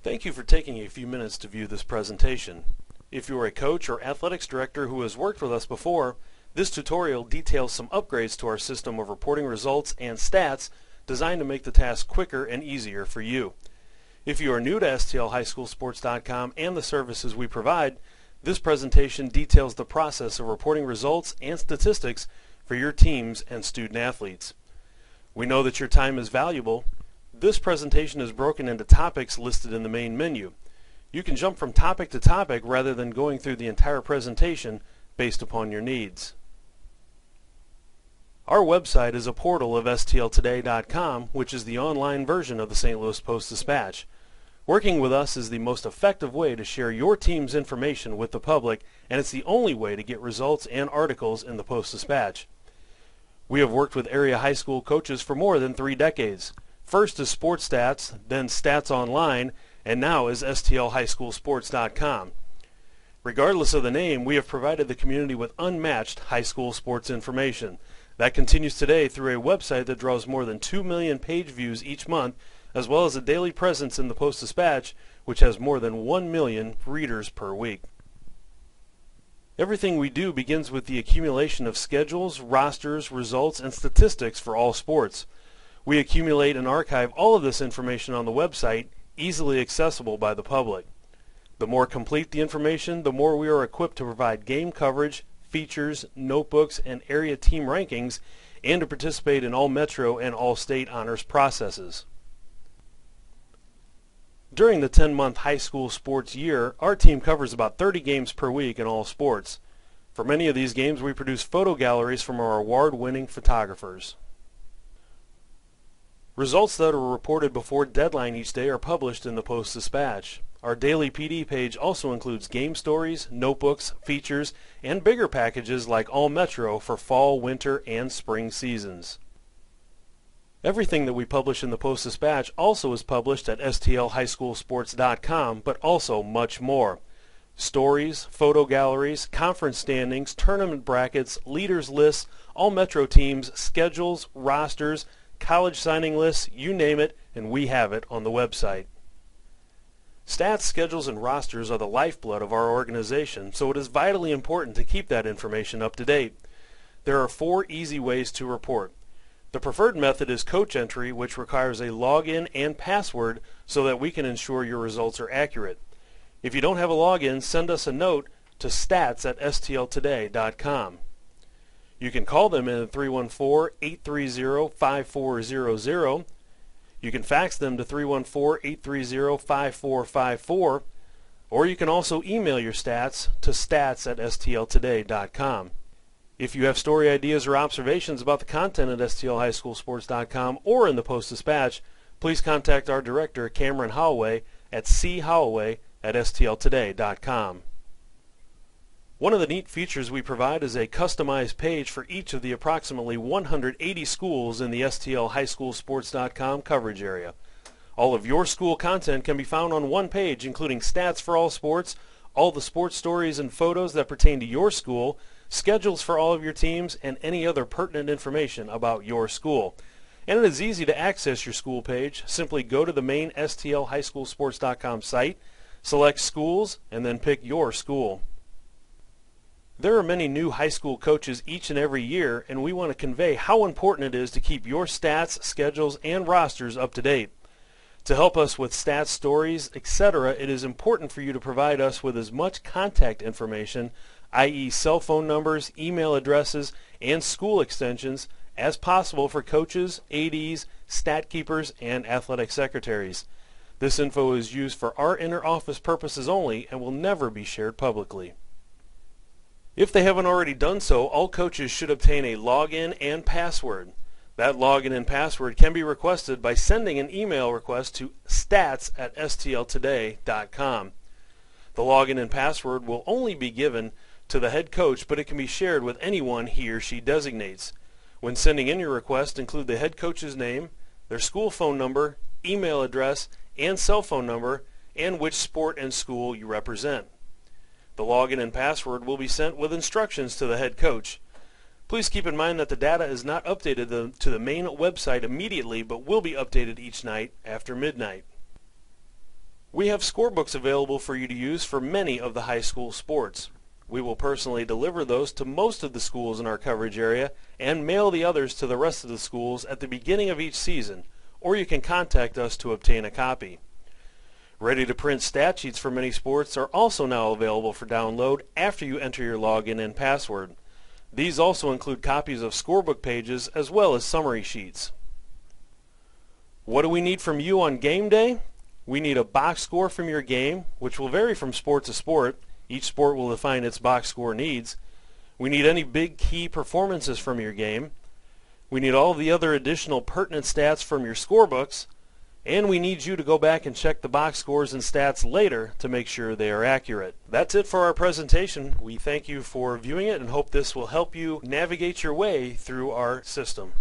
Thank you for taking a few minutes to view this presentation. If you are a coach or athletics director who has worked with us before, this tutorial details some upgrades to our system of reporting results and stats designed to make the task quicker and easier for you. If you are new to STLHighSchoolSports.com and the services we provide, this presentation details the process of reporting results and statistics for your teams and student athletes. We know that your time is valuable. This presentation is broken into topics listed in the main menu. You can jump from topic to topic rather than going through the entire presentation based upon your needs. Our website is a portal of STLtoday.com, which is the online version of the St. Louis Post-Dispatch. Working with us is the most effective way to share your team's information with the public, and it's the only way to get results and articles in the Post-Dispatch. We have worked with area high school coaches for more than 3 decades. First as Sports Stats, then Stats Online, and now as STLHighSchoolSports.com. Regardless of the name, we have provided the community with unmatched high school sports information. That continues today through a website that draws more than 2 million page views each month, as well as a daily presence in the Post-Dispatch, which has more than 1 million readers per week. Everything we do begins with the accumulation of schedules, rosters, results, and statistics for all sports. We accumulate and archive all of this information on the website, easily accessible by the public. The more complete the information, the more we are equipped to provide game coverage, features, notebooks, and area team rankings, and to participate in all Metro and all state honors processes. During the 10-month high school sports year, our team covers about 30 games per week in all sports. For many of these games, we produce photo galleries from our award-winning photographers. Results that are reported before deadline each day are published in the Post-Dispatch. Our daily PD page also includes game stories, notebooks, features, and bigger packages like All Metro for fall, winter, and spring seasons. Everything that we publish in the Post-Dispatch also is published at STLHighSchoolSports.com, but also much more. Stories, photo galleries, conference standings, tournament brackets, leaders lists, All Metro teams, schedules, rosters, college signing lists, you name it, and we have it on the website. Stats, schedules, and rosters are the lifeblood of our organization, so it is vitally important to keep that information up to date. There are 4 easy ways to report. The preferred method is coach entry, which requires a login and password so that we can ensure your results are accurate. If you don't have a login, send us a note to stats@stltoday.com. You can call them in at 314-830-5400. You can fax them to 314-830-5454, or you can also email your stats to stats@stltoday.com. If you have story ideas or observations about the content at STLHighSchoolSports.com or in the Post-Dispatch, please contact our director, Cameron Holloway, at cholloway@stltoday.com. One of the neat features we provide is a customized page for each of the approximately 180 schools in the STLHighSchoolSports.com coverage area. All of your school content can be found on one page, including stats for all sports, all the sports stories and photos that pertain to your school, schedules for all of your teams, and any other pertinent information about your school. And it is easy to access your school page. Simply go to the main STLHighSchoolSports.com site, select schools, and then pick your school. There are many new high school coaches each and every year, and we want to convey how important it is to keep your stats, schedules, and rosters up to date. To help us with stats, stories, etc., it is important for you to provide us with as much contact information, i.e. cell phone numbers, email addresses, and school extensions, as possible for coaches, ADs, stat keepers, and athletic secretaries. This info is used for our inter-office purposes only and will never be shared publicly. If they haven't already done so, all coaches should obtain a login and password. That login and password can be requested by sending an email request to stats@stltoday.com. The login and password will only be given to the head coach, but it can be shared with anyone he or she designates. When sending in your request, include the head coach's name, their school phone number, email address, and cell phone number, and which sport and school you represent. The login and password will be sent with instructions to the head coach. Please keep in mind that the data is not updated to the main website immediately, but will be updated each night after midnight. We have scorebooks available for you to use for many of the high school sports. We will personally deliver those to most of the schools in our coverage area and mail the others to the rest of the schools at the beginning of each season, or you can contact us to obtain a copy. Ready-to-print stat sheets for many sports are also now available for download after you enter your login and password. These also include copies of scorebook pages as well as summary sheets. What do we need from you on game day? We need a box score from your game, which will vary from sport to sport. Each sport will define its box score needs. We need any big key performances from your game. We need all the other additional pertinent stats from your scorebooks. And we need you to go back and check the box scores and stats later to make sure they are accurate. That's it for our presentation. We thank you for viewing it and hope this will help you navigate your way through our system.